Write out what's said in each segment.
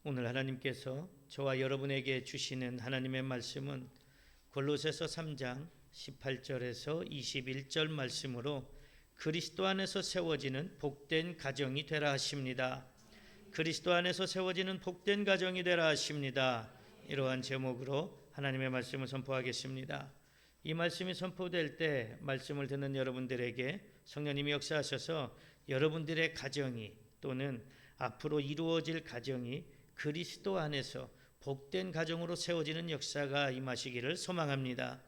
오늘 하나님께서 저와 여러분에게 주시는 하나님의 말씀은 골로새서 3장 18절에서 21절 말씀으로 그리스도 안에서 세워지는 복된 가정이 되라 하십니다. 그리스도 안에서 세워지는 복된 가정이 되라 하십니다. 이러한 제목으로 하나님의 말씀을 선포하겠습니다. 이 말씀이 선포될 때 말씀을 듣는 여러분들에게 성령님이 역사하셔서 여러분들의 가정이 또는 앞으로 이루어질 가정이 그리스도 안에서 복된 가정으로 세워지는 역사가 임하시기를 소망합니다.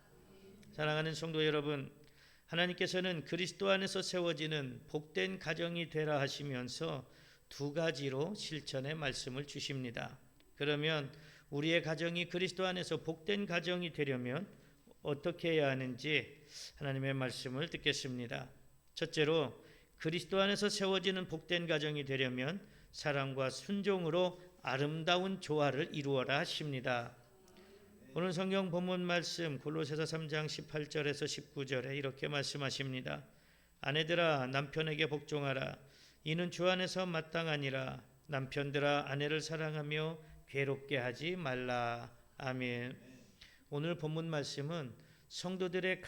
사랑하는 성도 여러분, 하나님께서는 그리스도 안에서 세워지는 복된 가정이 되라 하시면서 두 가지로 실천의 말씀을 주십니다. 그러면 우리의 가정이 그리스도 안에서 복된 가정이 되려면 어떻게 해야 하는지 하나님의 말씀을 듣겠습니다. 첫째로 그리스도 안에서 세워지는 복된 가정이 되려면 사랑과 순종으로 아름다운 조화를 이루어라 하십니다. 오늘 성경 본문 말씀 골로새서 3장 18절에서 19절에 이렇게 말씀하십니다. 아내들아 남편에게 복종하라. 이는 주 안에서 마땅하니라. 남편들아 아내를 사랑하며 괴롭게 하지 말라. 아멘. 오늘 본문 말씀은 성도들의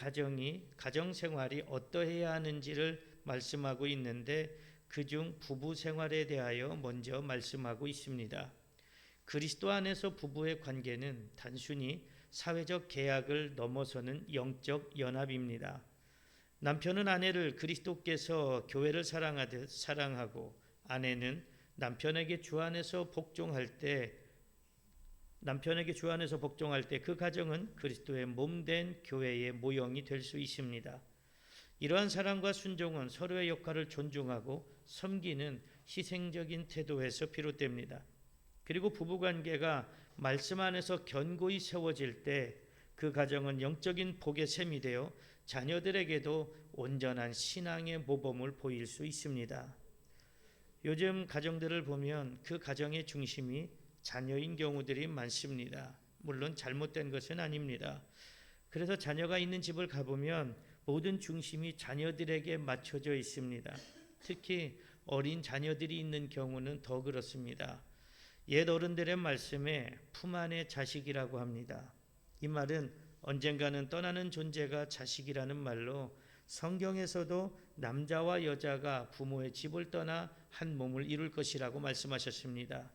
가정생활이 어떠해야 하는지를 말씀하고 있는데 그중 부부 생활에 대하여 먼저 말씀하고 있습니다. 그리스도 안에서 부부의 관계는 단순히 사회적 계약을 넘어서는 영적 연합입니다. 남편은 아내를 그리스도께서 교회를 사랑하듯 사랑하고 아내는 남편에게 주 안에서 복종할 때 그 가정은 그리스도의 몸된 교회의 모형이 될 수 있습니다. 이러한 사랑과 순종은 서로의 역할을 존중하고 섬기는 희생적인 태도에서 비롯됩니다. 그리고 부부관계가 말씀 안에서 견고히 세워질 때 그 가정은 영적인 복의 샘이 되어 자녀들에게도 온전한 신앙의 모범을 보일 수 있습니다. 요즘 가정들을 보면 그 가정의 중심이 자녀인 경우들이 많습니다. 물론 잘못된 것은 아닙니다. 그래서 자녀가 있는 집을 가보면 모든 중심이 자녀들에게 맞춰져 있습니다. 특히 어린 자녀들이 있는 경우는 더 그렇습니다. 옛 어른들의 말씀에 품 안의 자식이라고 합니다. 이 말은 언젠가는 떠나는 존재가 자식이라는 말로 성경에서도 남자와 여자가 부모의 집을 떠나 한 몸을 이룰 것이라고 말씀하셨습니다.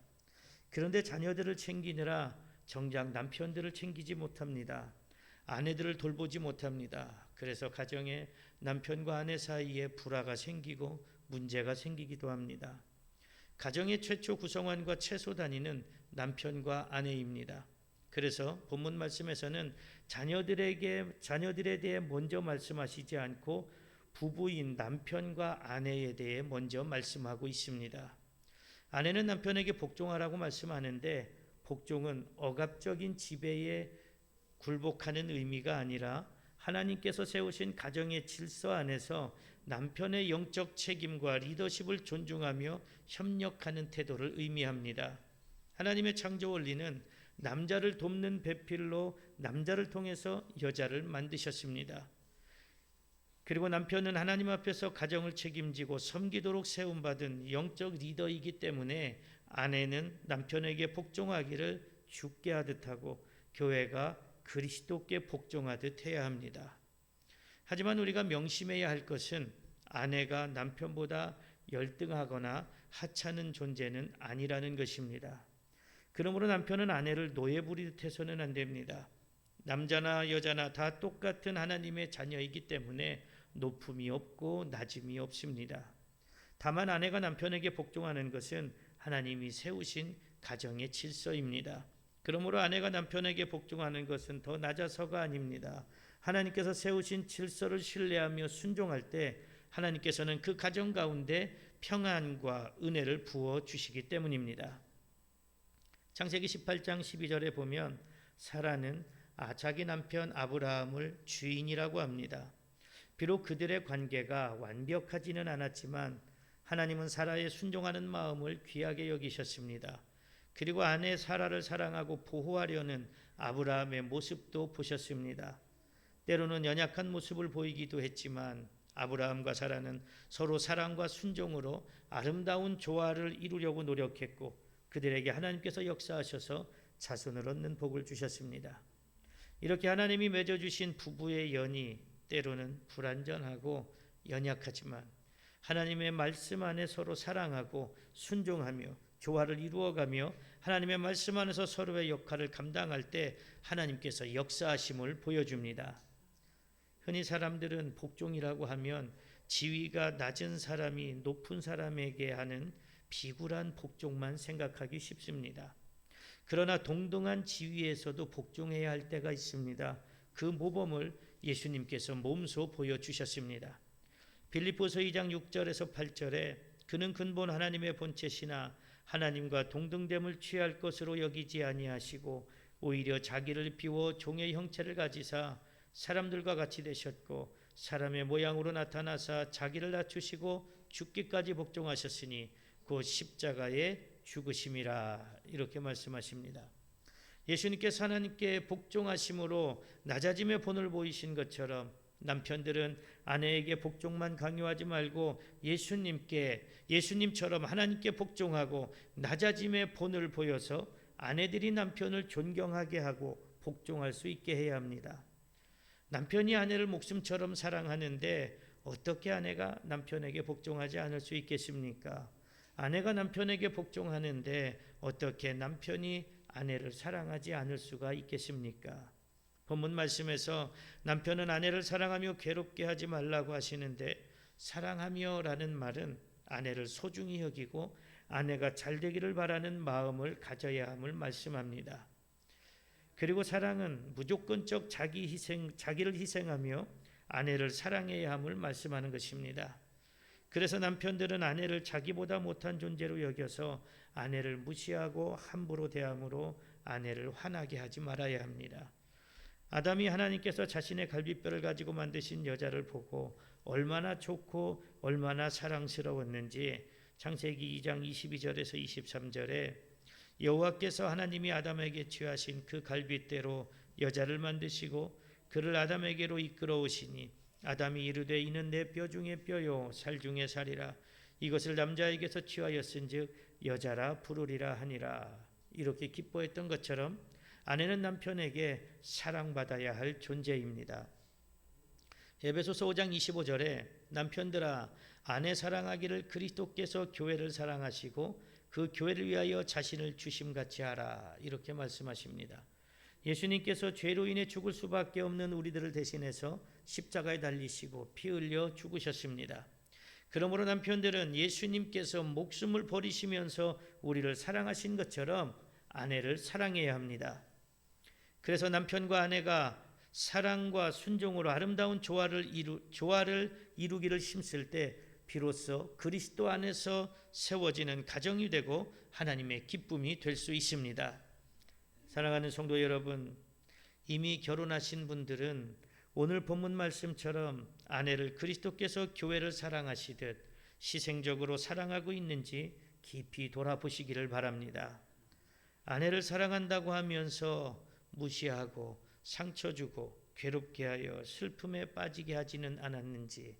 그런데 자녀들을 챙기느라 정작 남편들을 챙기지 못합니다. 아내들을 돌보지 못합니다. 그래서 가정에 남편과 아내 사이에 불화가 생기고 문제가 생기기도 합니다. 가정의 최초 구성원과 최소 단위는 남편과 아내입니다. 그래서 본문 말씀에서는 자녀들에 대해 먼저 말씀하시지 않고 부부인 남편과 아내에 대해 먼저 말씀하고 있습니다. 아내는 남편에게 복종하라고 말씀하는데 복종은 억압적인 지배에 굴복하는 의미가 아니라 하나님께서 세우신 가정의 질서 안에서 남편의 영적 책임과 리더십을 존중하며 협력하는 태도를 의미합니다. 하나님의 창조 원리는 남자를 돕는 배필로 남자를 통해서 여자를 만드셨습니다. 그리고 남편은 하나님 앞에서 가정을 책임지고 섬기도록 세움받은 영적 리더이기 때문에 아내는 남편에게 복종하기를 주께 하듯 하고 교회가 그리스도께 복종하듯 해야 합니다. 하지만 우리가 명심해야 할 것은 아내가 남편보다 열등하거나 하찮은 존재는 아니라는 것입니다. 그러므로 남편은 아내를 노예 부리듯 해서는 안 됩니다. 남자나 여자나 다 똑같은 하나님의 자녀이기 때문에 높음이 없고 낮음이 없습니다. 다만 아내가 남편에게 복종하는 것은 하나님이 세우신 가정의 질서입니다. 그러므로 아내가 남편에게 복종하는 것은 더 낮아서가 아닙니다. 하나님께서 세우신 질서를 신뢰하며 순종할 때 하나님께서는 그 가정 가운데 평안과 은혜를 부어 주시기 때문입니다. 창세기 18장 12절에 보면 사라는 자기 남편 아브라함을 주인이라고 합니다. 비록 그들의 관계가 완벽하지는 않았지만 하나님은 사라의 순종하는 마음을 귀하게 여기셨습니다. 그리고 아내 사라를 사랑하고 보호하려는 아브라함의 모습도 보셨습니다. 때로는 연약한 모습을 보이기도 했지만 아브라함과 사라는 서로 사랑과 순종으로 아름다운 조화를 이루려고 노력했고 그들에게 하나님께서 역사하셔서 자손을 얻는 복을 주셨습니다. 이렇게 하나님이 맺어주신 부부의 연이 때로는 불완전하고 연약하지만 하나님의 말씀 안에 서로 사랑하고 순종하며 조화를 이루어가며 하나님의 말씀 안에서 서로의 역할을 감당할 때 하나님께서 역사하심을 보여줍니다. 흔히 사람들은 복종이라고 하면 지위가 낮은 사람이 높은 사람에게 하는 비굴한 복종만 생각하기 쉽습니다. 그러나 동등한 지위에서도 복종해야 할 때가 있습니다. 그 모범을 예수님께서 몸소 보여주셨습니다. 빌립보서 2장 6절에서 8절에 그는 근본 하나님의 본체시나 하나님과 동등됨을 취할 것으로 여기지 아니하시고 오히려 자기를 비워 종의 형체를 가지사 사람들과 같이 되셨고 사람의 모양으로 나타나사 자기를 낮추시고 죽기까지 복종하셨으니 곧 십자가에 죽으심이라 이렇게 말씀하십니다. 예수님께서 하나님께 복종하심으로 낮아짐의 본을 보이신 것처럼 남편들은 아내에게 복종만 강요하지 말고 예수님처럼 하나님께 복종하고 낮아짐의 본을 보여서 아내들이 남편을 존경하게 하고 복종할 수 있게 해야 합니다. 남편이 아내를 목숨처럼 사랑하는데 어떻게 아내가 남편에게 복종하지 않을 수 있겠습니까? 아내가 남편에게 복종하는데 어떻게 남편이 아내를 사랑하지 않을 수가 있겠습니까? 본문 말씀에서 남편은 아내를 사랑하며 괴롭게 하지 말라고 하시는데 사랑하며라는 말은 아내를 소중히 여기고 아내가 잘 되기를 바라는 마음을 가져야 함을 말씀합니다. 그리고 사랑은 무조건적 자기를 희생하며 아내를 사랑해야 함을 말씀하는 것입니다. 그래서 남편들은 아내를 자기보다 못한 존재로 여겨서 아내를 무시하고 함부로 대함으로 아내를 화나게 하지 말아야 합니다. 아담이 하나님께서 자신의 갈비뼈를 가지고 만드신 여자를 보고 얼마나 좋고 얼마나 사랑스러웠는지 창세기 2장 22절에서 23절에 여호와께서 하나님이 아담에게 취하신 그 갈빗대로 여자를 만드시고 그를 아담에게로 이끌어 오시니 아담이 이르되 이는 내 뼈 중에 뼈요 살 중에 살이라 이것을 남자에게서 취하였은즉 여자라 부르리라 하니라. 이렇게 기뻐했던 것처럼 아내는 남편에게 사랑받아야 할 존재입니다. 에베소서 5장 25절에 남편들아 아내 사랑하기를 그리스도께서 교회를 사랑하시고 그 교회를 위하여 자신을 주심같이 하라 이렇게 말씀하십니다. 예수님께서 죄로 인해 죽을 수밖에 없는 우리들을 대신해서 십자가에 달리시고 피 흘려 죽으셨습니다. 그러므로 남편들은 예수님께서 목숨을 버리시면서 우리를 사랑하신 것처럼 아내를 사랑해야 합니다. 그래서 남편과 아내가 사랑과 순종으로 아름다운 조화를 이루기를 힘쓸 때 비로소 그리스도 안에서 세워지는 가정이 되고 하나님의 기쁨이 될 수 있습니다. 사랑하는 성도 여러분, 이미 결혼하신 분들은 오늘 본문 말씀처럼 아내를 그리스도께서 교회를 사랑하시듯 희생적으로 사랑하고 있는지 깊이 돌아보시기를 바랍니다. 아내를 사랑한다고 하면서 무시하고 상처 주고 괴롭게 하여 슬픔에 빠지게 하지는 않았는지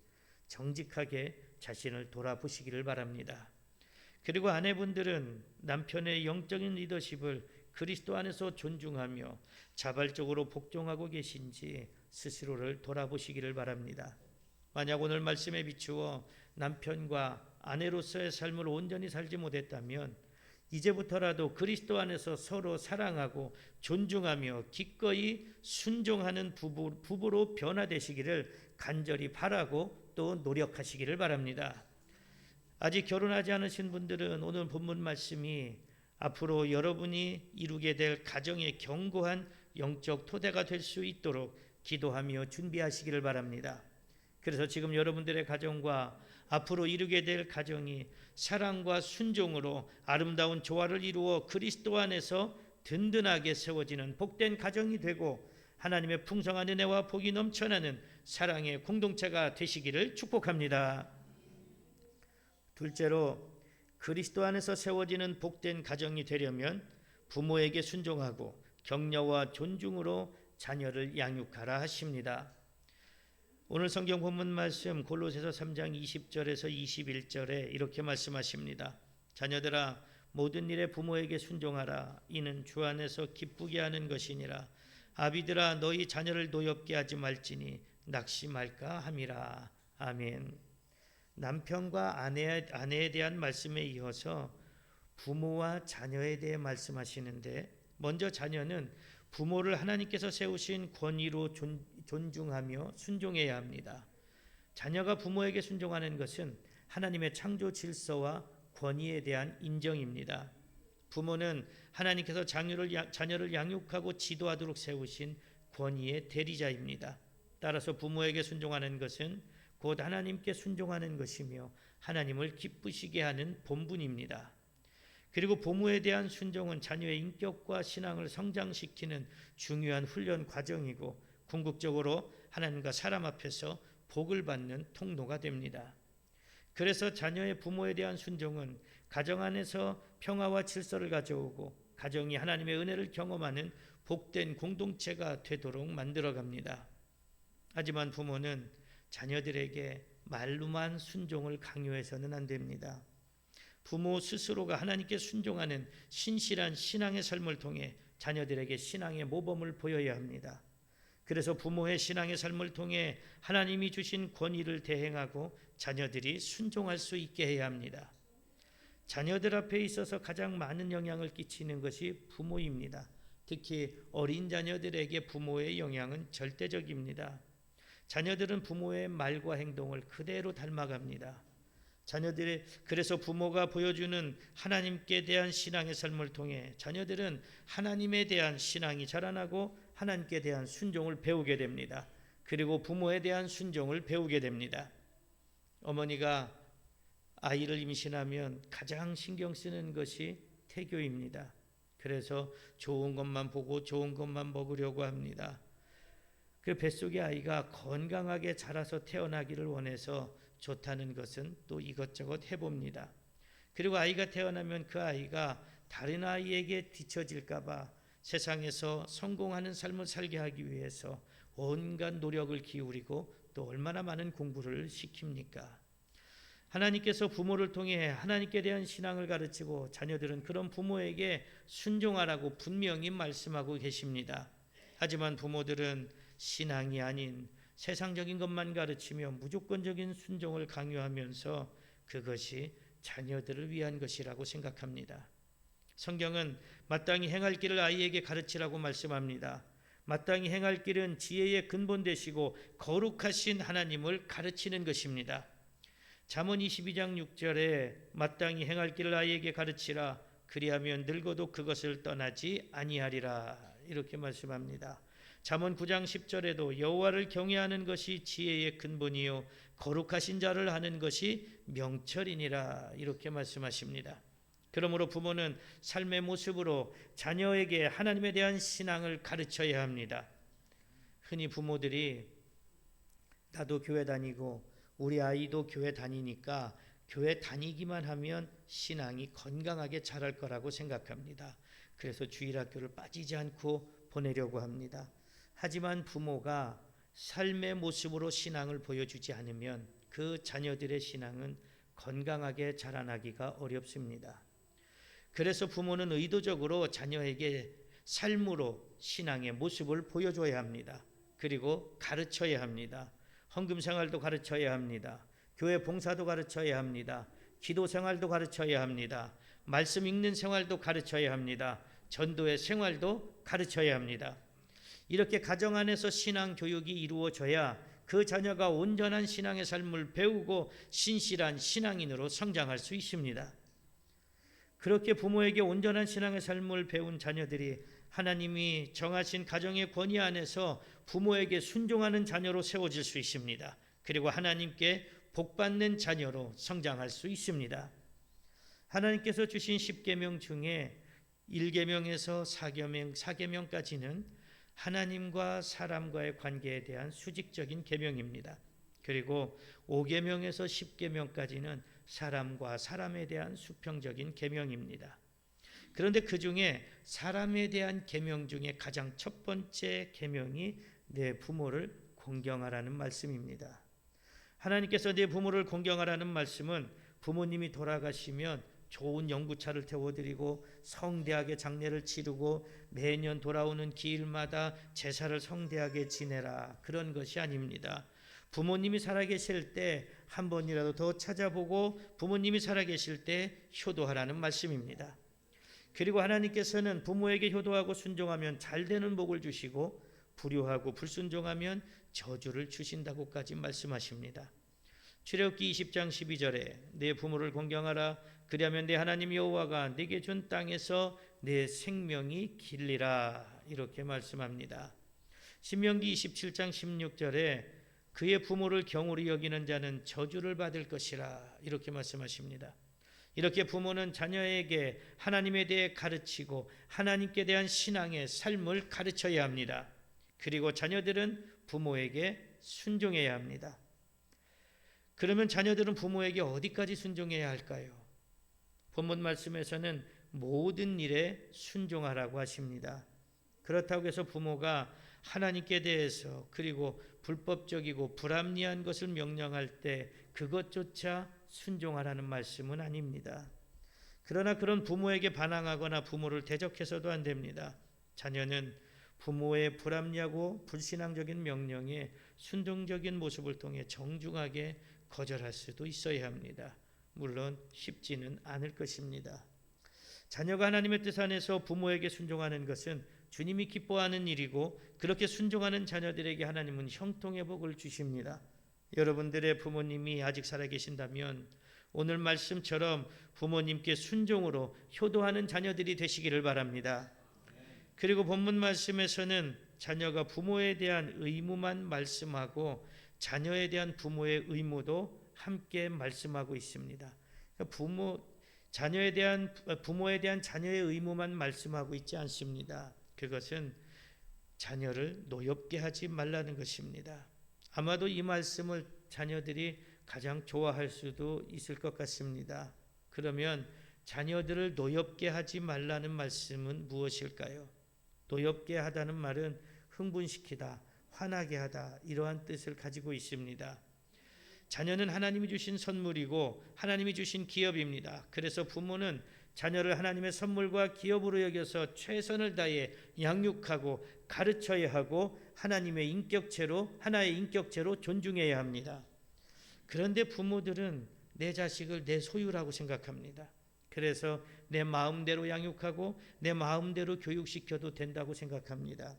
정직하게 자신을 돌아보시기를 바랍니다. 그리고 아내분들은 남편의 영적인 리더십을 그리스도 안에서 존중하며 자발적으로 복종하고 계신지 스스로를 돌아보시기를 바랍니다. 만약 오늘 말씀에 비추어 남편과 아내로서의 삶을 온전히 살지 못했다면 이제부터라도 그리스도 안에서 서로 사랑하고 존중하며 기꺼이 순종하는 부부로 변화되시기를 간절히 바라고 또 노력하시기를 바랍니다. 아직 결혼하지 않으신 분들은 오늘 본문 말씀이 앞으로 여러분이 이루게 될 가정의 견고한 영적 토대가 될 수 있도록 기도하며 준비하시기를 바랍니다. 그래서 지금 여러분들의 가정과 앞으로 이루게 될 가정이 사랑과 순종으로 아름다운 조화를 이루어 그리스도 안에서 든든하게 세워지는 복된 가정이 되고 하나님의 풍성한 은혜와 복이 넘쳐나는 사랑의 공동체가 되시기를 축복합니다. 둘째로 그리스도 안에서 세워지는 복된 가정이 되려면 부모에게 순종하고 격려와 존중으로 자녀를 양육하라 하십니다. 오늘 성경 본문 말씀 골로새서 3장 20절에서 21절에 이렇게 말씀하십니다. 자녀들아 모든 일에 부모에게 순종하라. 이는 주 안에서 기쁘게 하는 것이니라. 아비들아 너희 자녀를 노엽게 하지 말지니 낙심할까 함이라. 아멘. 남편과 아내에 대한 말씀에 이어서 부모와 자녀에 대해 말씀하시는데, 먼저 자녀는 부모를 하나님께서 세우신 권위로 존중하며 순종해야 합니다. 자녀가 부모에게 순종하는 것은 하나님의 창조 질서와 권위에 대한 인정입니다. 부모는 하나님께서 자녀를 양육하고 지도하도록 세우신 권위의 대리자입니다. 따라서 부모에게 순종하는 것은 곧 하나님께 순종하는 것이며 하나님을 기쁘시게 하는 본분입니다. 그리고 부모에 대한 순종은 자녀의 인격과 신앙을 성장시키는 중요한 훈련 과정이고 궁극적으로 하나님과 사람 앞에서 복을 받는 통로가 됩니다. 그래서 자녀의 부모에 대한 순종은 가정 안에서 평화와 질서를 가져오고 가정이 하나님의 은혜를 경험하는 복된 공동체가 되도록 만들어갑니다. 하지만 부모는 자녀들에게 말로만 순종을 강요해서는 안 됩니다. 부모 스스로가 하나님께 순종하는 신실한 신앙의 삶을 통해 자녀들에게 신앙의 모범을 보여야 합니다. 그래서 부모의 신앙의 삶을 통해 하나님이 주신 권위를 대행하고 자녀들이 순종할 수 있게 해야 합니다. 자녀들 앞에 있어서 가장 많은 영향을 끼치는 것이 부모입니다. 특히 어린 자녀들에게 부모의 영향은 절대적입니다. 자녀들은 부모의 말과 행동을 그대로 닮아갑니다. 그래서 부모가 보여주는 하나님께 대한 신앙의 삶을 통해 자녀들은 하나님에 대한 신앙이 자라나고 하나님께 대한 순종을 배우게 됩니다. 그리고 부모에 대한 순종을 배우게 됩니다. 어머니가 아이를 임신하면 가장 신경 쓰는 것이 태교입니다. 그래서 좋은 것만 보고 좋은 것만 먹으려고 합니다. 그 뱃속의 아이가 건강하게 자라서 태어나기를 원해서 좋다는 것은 또 이것저것 해봅니다. 그리고 아이가 태어나면 그 아이가 다른 아이에게 뒤처질까 봐 세상에서 성공하는 삶을 살게 하기 위해서 온갖 노력을 기울이고 또 얼마나 많은 공부를 시킵니까? 하나님께서 부모를 통해 하나님께 대한 신앙을 가르치고 자녀들은 그런 부모에게 순종하라고 분명히 말씀하고 계십니다. 하지만 부모들은 신앙이 아닌 세상적인 것만 가르치며 무조건적인 순종을 강요하면서 그것이 자녀들을 위한 것이라고 생각합니다. 성경은 마땅히 행할 길을 아이에게 가르치라고 말씀합니다. 마땅히 행할 길은 지혜의 근본 되시고 거룩하신 하나님을 가르치는 것입니다. 잠언 22장 6절에 마땅히 행할 길을 아이에게 가르치라. 그리하면 늙어도 그것을 떠나지 아니하리라. 이렇게 말씀합니다. 잠언 9장 10절에도 여호와를 경외하는 것이 지혜의 근본이요 거룩하신 자를 하는 것이 명철이니라. 이렇게 말씀하십니다. 그러므로 부모는 삶의 모습으로 자녀에게 하나님에 대한 신앙을 가르쳐야 합니다. 흔히 부모들이 나도 교회 다니고 우리 아이도 교회 다니니까 교회 다니기만 하면 신앙이 건강하게 자랄 거라고 생각합니다. 그래서 주일학교를 빠지지 않고 보내려고 합니다. 하지만 부모가 삶의 모습으로 신앙을 보여주지 않으면 그 자녀들의 신앙은 건강하게 자라나기가 어렵습니다. 그래서 부모는 의도적으로 자녀에게 삶으로 신앙의 모습을 보여줘야 합니다. 그리고 가르쳐야 합니다. 헌금 생활도 가르쳐야 합니다. 교회 봉사도 가르쳐야 합니다. 기도 생활도 가르쳐야 합니다. 말씀 읽는 생활도 가르쳐야 합니다. 전도의 생활도 가르쳐야 합니다. 이렇게 가정 안에서 신앙 교육이 이루어져야 그 자녀가 온전한 신앙의 삶을 배우고 신실한 신앙인으로 성장할 수 있습니다. 그렇게 부모에게 온전한 신앙의 삶을 배운 자녀들이 하나님이 정하신 가정의 권위 안에서 부모에게 순종하는 자녀로 세워질 수 있습니다. 그리고 하나님께 복받는 자녀로 성장할 수 있습니다. 하나님께서 주신 10계명 중에 1계명에서 4계명까지는 하나님과 사람과의 관계에 대한 수직적인 계명입니다. 그리고 5계명에서 10계명까지는 사람과 사람에 대한 수평적인 계명입니다. 그런데 그 중에 사람에 대한 계명 중에 가장 첫 번째 계명이 내 부모를 공경하라는 말씀입니다. 하나님께서 내 부모를 공경하라는 말씀은 부모님이 돌아가시면 좋은 연구차를 태워드리고 성대하게 장례를 치르고 매년 돌아오는 기일마다 제사를 성대하게 지내라, 그런 것이 아닙니다. 부모님이 살아계실 때 한 번이라도 더 찾아보고 부모님이 살아계실 때 효도하라는 말씀입니다. 그리고 하나님께서는 부모에게 효도하고 순종하면 잘되는 복을 주시고 불효하고 불순종하면 저주를 주신다고까지 말씀하십니다. 출애굽기 20장 12절에 내 부모를 공경하라, 그리하면 내 하나님 여호와가 네게 준 땅에서 내 생명이 길리라, 이렇게 말씀합니다. 신명기 27장 16절에 그의 부모를 경홀히 여기는 자는 저주를 받을 것이라, 이렇게 말씀하십니다. 이렇게 부모는 자녀에게 하나님에 대해 가르치고 하나님께 대한 신앙의 삶을 가르쳐야 합니다. 그리고 자녀들은 부모에게 순종해야 합니다. 그러면 자녀들은 부모에게 어디까지 순종해야 할까요? 본문 말씀에서는 모든 일에 순종하라고 하십니다. 그렇다고 해서 부모가 하나님께 대해서 그리고 불법적이고 불합리한 것을 명령할 때 그것조차 순종하라는 말씀은 아닙니다. 그러나 그런 부모에게 반항하거나 부모를 대적해서도 안 됩니다. 자녀는 부모의 불합리하고 불신앙적인 명령에 순종적인 모습을 통해 정중하게 거절할 수도 있어야 합니다. 물론 쉽지는 않을 것입니다. 자녀가 하나님의 뜻 안에서 부모에게 순종하는 것은 주님이 기뻐하는 일이고 그렇게 순종하는 자녀들에게 하나님은 형통의 복을 주십니다. 여러분들의 부모님이 아직 살아계신다면 오늘 말씀처럼 부모님께 순종으로 효도하는 자녀들이 되시기를 바랍니다. 그리고 본문 말씀에서는 자녀가 부모에 대한 의무만 말씀하고 자녀에 대한 부모의 의무도 함께 말씀하고 있습니다. 부모에 대한 자녀의 의무만 말씀하고 있지 않습니다. 그것은 자녀를 노엽게 하지 말라는 것입니다. 아마도 이 말씀을 자녀들이 가장 좋아할 수도 있을 것 같습니다. 그러면 자녀들을 노엽게 하지 말라는 말씀은 무엇일까요? 노엽게 하다는 말은 흥분시키다, 화나게 하다, 이러한 뜻을 가지고 있습니다. 자녀는 하나님이 주신 선물이고 하나님이 주신 기업입니다. 그래서 부모는 자녀를 하나님의 선물과 기업으로 여겨서 최선을 다해 양육하고 가르쳐야 하고 하나의 인격체로 존중해야 합니다. 그런데 부모들은 내 자식을 내 소유라고 생각합니다. 그래서 내 마음대로 양육하고 내 마음대로 교육시켜도 된다고 생각합니다.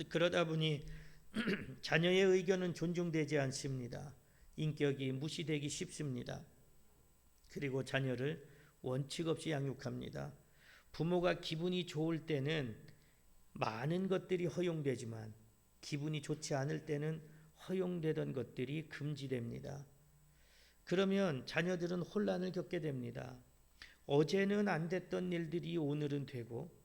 그러다 보니 자녀의 의견은 존중되지 않습니다. 인격이 무시되기 쉽습니다. 그리고 자녀를 원칙 없이 양육합니다. 부모가 기분이 좋을 때는 많은 것들이 허용되지만 기분이 좋지 않을 때는 허용되던 것들이 금지됩니다. 그러면 자녀들은 혼란을 겪게 됩니다. 어제는 안 됐던 일들이 오늘은 되고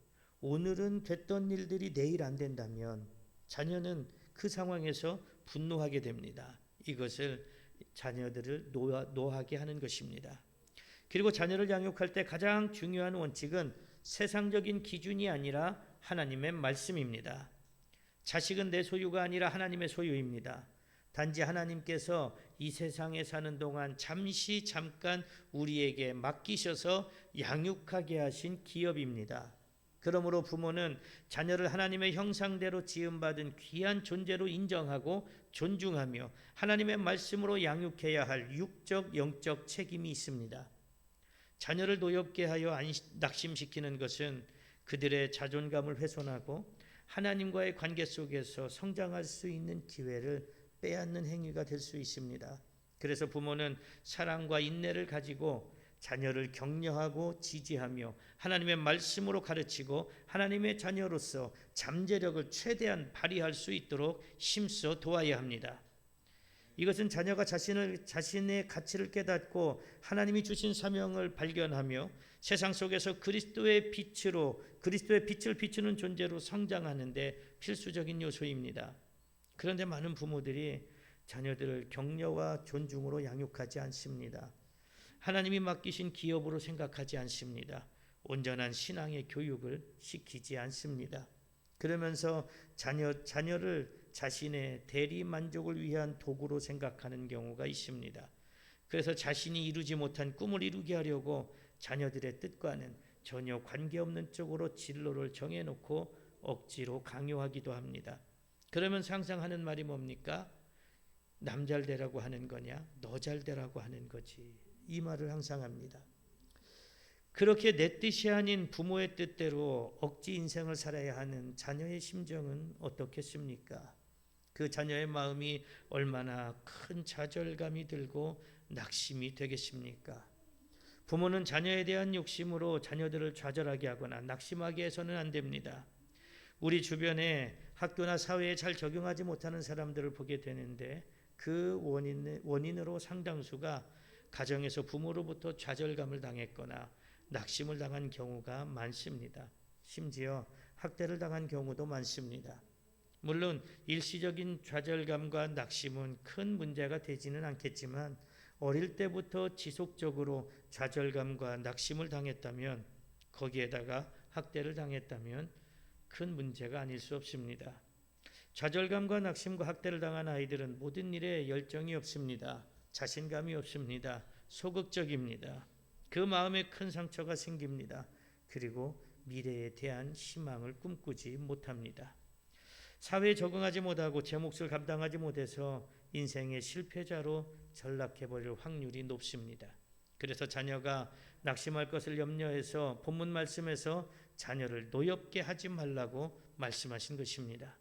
오늘은 됐던 일들이 내일 안 된다면 자녀는 그 상황에서 분노하게 됩니다. 이것을 자녀들을 노하게 하는 것입니다. 그리고 자녀를 양육할 때 가장 중요한 원칙은 세상적인 기준이 아니라 하나님의 말씀입니다. 자식은 내 소유가 아니라 하나님의 소유입니다. 단지 하나님께서 이 세상에 사는 동안 잠깐 우리에게 맡기셔서 양육하게 하신 기업입니다. 그러므로 부모는 자녀를 하나님의 형상대로 지음받은 귀한 존재로 인정하고 존중하며 하나님의 말씀으로 양육해야 할 육적, 영적 책임이 있습니다. 자녀를 노엽게 하여 낙심시키는 것은 그들의 자존감을 훼손하고 하나님과의 관계 속에서 성장할 수 있는 기회를 빼앗는 행위가 될 수 있습니다. 그래서 부모는 사랑과 인내를 가지고 자녀를 격려하고 지지하며 하나님의 말씀으로 가르치고 하나님의 자녀로서 잠재력을 최대한 발휘할 수 있도록 힘써 도와야 합니다. 이것은 자녀가 자신의 가치를 깨닫고 하나님이 주신 사명을 발견하며 세상 속에서 그리스도의 빛을 비추는 존재로 성장하는 데 필수적인 요소입니다. 그런데 많은 부모들이 자녀들을 격려와 존중으로 양육하지 않습니다. 하나님이 맡기신 기업으로 생각하지 않습니다. 온전한 신앙의 교육을 시키지 않습니다. 그러면서 자녀를 자신의 대리 만족을 위한 도구로 생각하는 경우가 있습니다. 그래서 자신이 이루지 못한 꿈을 이루게 하려고 자녀들의 뜻과는 전혀 관계없는 쪽으로 진로를 정해놓고 억지로 강요하기도 합니다. 그러면 상상하는 말이 뭡니까? 남 잘 되라고 하는 거냐? 너 잘 되라고 하는 거지. 이 말을 항상 합니다. 그렇게 내 뜻이 아닌 부모의 뜻대로 억지 인생을 살아야 하는 자녀의 심정은 어떻겠습니까? 그 자녀의 마음이 얼마나 큰 좌절감이 들고 낙심이 되겠습니까? 부모는 자녀에 대한 욕심으로 자녀들을 좌절하게 하거나 낙심하게 해서는 안 됩니다. 우리 주변에 학교나 사회에 잘 적용하지 못하는 사람들을 보게 되는데 그 원인으로 상당수가 가정에서 부모로부터 좌절감을 당했거나 낙심을 당한 경우가 많습니다. 심지어 학대를 당한 경우도 많습니다. 물론 일시적인 좌절감과 낙심은 큰 문제가 되지는 않겠지만 어릴 때부터 지속적으로 좌절감과 낙심을 당했다면, 거기에다가 학대를 당했다면 큰 문제가 아닐 수 없습니다. 좌절감과 낙심과 학대를 당한 아이들은 모든 일에 열정이 없습니다. 자신감이 없습니다. 소극적입니다. 그 마음에 큰 상처가 생깁니다. 그리고 미래에 대한 희망을 꿈꾸지 못합니다. 사회에 적응하지 못하고 제 몫을 감당하지 못해서 인생의 실패자로 전락해버릴 확률이 높습니다. 그래서 자녀가 낙심할 것을 염려해서 본문 말씀에서 자녀를 노엽게 하지 말라고 말씀하신 것입니다.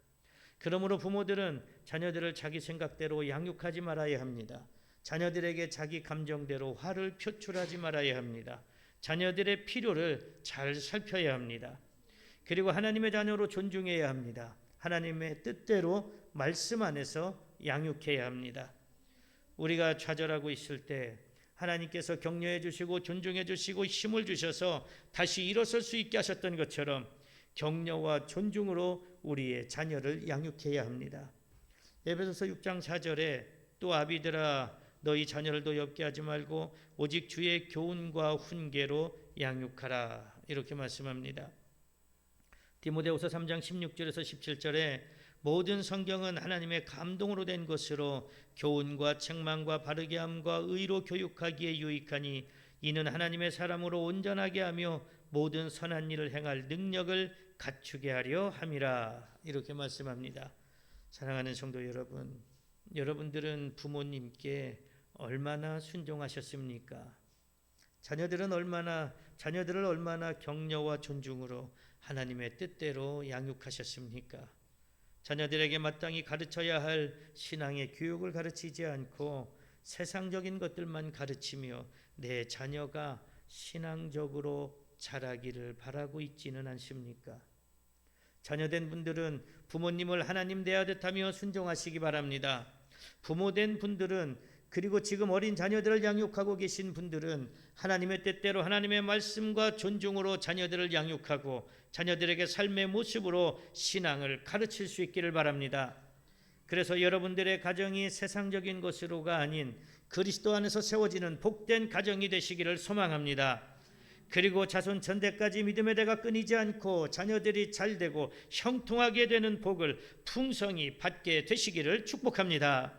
그러므로 부모들은 자녀들을 자기 생각대로 양육하지 말아야 합니다. 자녀들에게 자기 감정대로 화를 표출하지 말아야 합니다. 자녀들의 필요를 잘 살펴야 합니다. 그리고 하나님의 자녀로 존중해야 합니다. 하나님의 뜻대로 말씀 안에서 양육해야 합니다. 우리가 좌절하고 있을 때 하나님께서 격려해 주시고 존중해 주시고 힘을 주셔서 다시 일어설 수 있게 하셨던 것처럼 격려와 존중으로 우리의 자녀를 양육해야 합니다. 에베소서 6장 4절에 또 아비들아 너희 자녀를 노엽게 하지 말고 오직 주의 교훈과 훈계로 양육하라, 이렇게 말씀합니다. 디모데후서 3장 16절에서 17절에 모든 성경은 하나님의 감동으로 된 것으로 교훈과 책망과 바르게 함과 의로 교육하기에 유익하니 이는 하나님의 사람으로 온전하게 하며 모든 선한 일을 행할 능력을 갖추게 하려 함이라, 이렇게 말씀합니다. 사랑하는 성도 여러분, 여러분들은 부모님께 얼마나 순종하셨습니까? 자녀들을 얼마나 격려와 존중으로 하나님의 뜻대로 양육하셨습니까? 자녀들에게 마땅히 가르쳐야 할 신앙의 교육을 가르치지 않고 세상적인 것들만 가르치며 내 자녀가 신앙적으로 자라기를 바라고 있지는 않습니까? 자녀된 분들은 부모님을 하나님 대하듯 하며 순종하시기 바랍니다. 부모된 분들은, 그리고 지금 어린 자녀들을 양육하고 계신 분들은 하나님의 뜻대로 하나님의 말씀과 존중으로 자녀들을 양육하고 자녀들에게 삶의 모습으로 신앙을 가르칠 수 있기를 바랍니다. 그래서 여러분들의 가정이 세상적인 것으로가 아닌 그리스도 안에서 세워지는 복된 가정이 되시기를 소망합니다. 그리고 자손 전대까지 믿음의 대가 끊이지 않고 자녀들이 잘되고 형통하게 되는 복을 풍성히 받게 되시기를 축복합니다.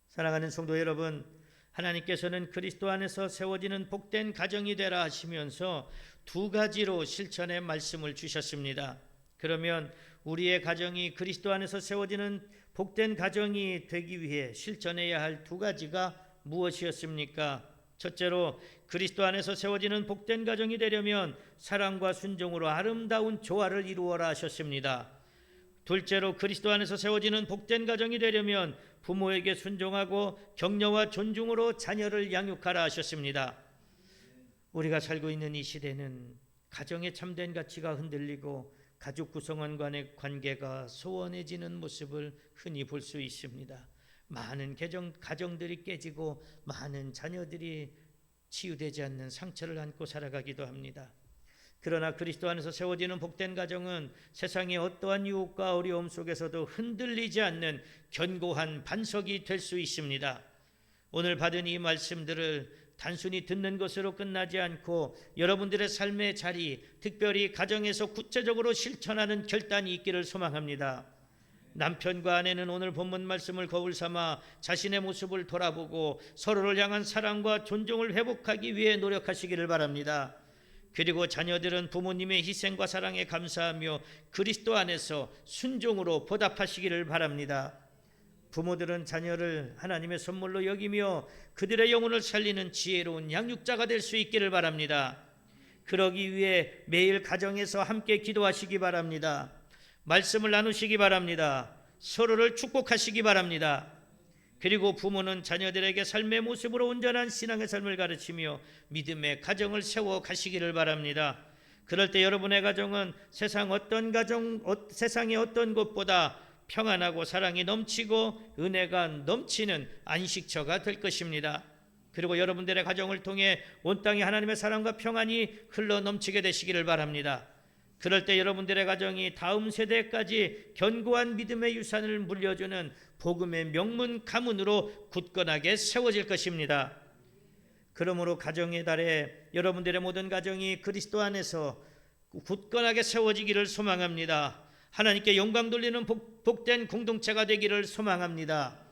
사랑하는 성도 여러분, 하나님께서는 그리스도 안에서 세워지는 복된 가정이 되라 하시면서 두 가지로 실천의 말씀을 주셨습니다. 그러면 우리의 가정이 그리스도 안에서 세워지는 복된 가정이 되기 위해 실천해야 할 두 가지가 무엇이었습니까? 첫째로 그리스도 안에서 세워지는 복된 가정이 되려면 사랑과 순종으로 아름다운 조화를 이루어라 하셨습니다. 둘째로 그리스도 안에서 세워지는 복된 가정이 되려면 부모에게 순종하고 격려와 존중으로 자녀를 양육하라 하셨습니다. 우리가 살고 있는 이 시대는 가정의 참된 가치가 흔들리고 가족 구성원 간의 관계가 소원해지는 모습을 흔히 볼 수 있습니다. 많은 가정들이 깨지고 많은 자녀들이 치유되지 않는 상처를 안고 살아가기도 합니다. 그러나 그리스도 안에서 세워지는 복된 가정은 세상의 어떠한 유혹과 어려움 속에서도 흔들리지 않는 견고한 반석이 될 수 있습니다. 오늘 받은 이 말씀들을 단순히 듣는 것으로 끝나지 않고 여러분들의 삶의 자리, 특별히 가정에서 구체적으로 실천하는 결단이 있기를 소망합니다. 남편과 아내는 오늘 본문 말씀을 거울 삼아 자신의 모습을 돌아보고 서로를 향한 사랑과 존중을 회복하기 위해 노력하시기를 바랍니다. 그리고 자녀들은 부모님의 희생과 사랑에 감사하며 그리스도 안에서 순종으로 보답하시기를 바랍니다. 부모들은 자녀를 하나님의 선물로 여기며 그들의 영혼을 살리는 지혜로운 양육자가 될 수 있기를 바랍니다. 그러기 위해 매일 가정에서 함께 기도하시기 바랍니다. 말씀을 나누시기 바랍니다. 서로를 축복하시기 바랍니다. 그리고 부모는 자녀들에게 삶의 모습으로 온전한 신앙의 삶을 가르치며 믿음의 가정을 세워 가시기를 바랍니다. 그럴 때 여러분의 가정은 세상의 어떤 곳보다 평안하고 사랑이 넘치고 은혜가 넘치는 안식처가 될 것입니다. 그리고 여러분들의 가정을 통해 온 땅에 하나님의 사랑과 평안이 흘러 넘치게 되시기를 바랍니다. 그럴 때 여러분들의 가정이 다음 세대까지 견고한 믿음의 유산을 물려주는 복음의 명문 가문으로 굳건하게 세워질 것입니다. 그러므로 가정의 달에 여러분들의 모든 가정이 그리스도 안에서 굳건하게 세워지기를 소망합니다. 하나님께 영광 돌리는 복된 공동체가 되기를 소망합니다.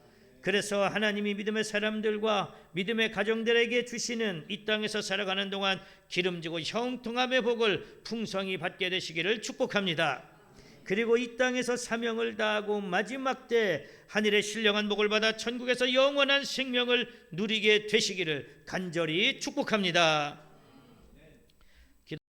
그래서 하나님이 믿음의 사람들과 믿음의 가정들에게 주시는 이 땅에서 살아가는 동안 기름지고 형통함의 복을 풍성히 받게 되시기를 축복합니다. 그리고 이 땅에서 사명을 다하고 마지막 때 하늘의 신령한 복을 받아 천국에서 영원한 생명을 누리게 되시기를 간절히 축복합니다.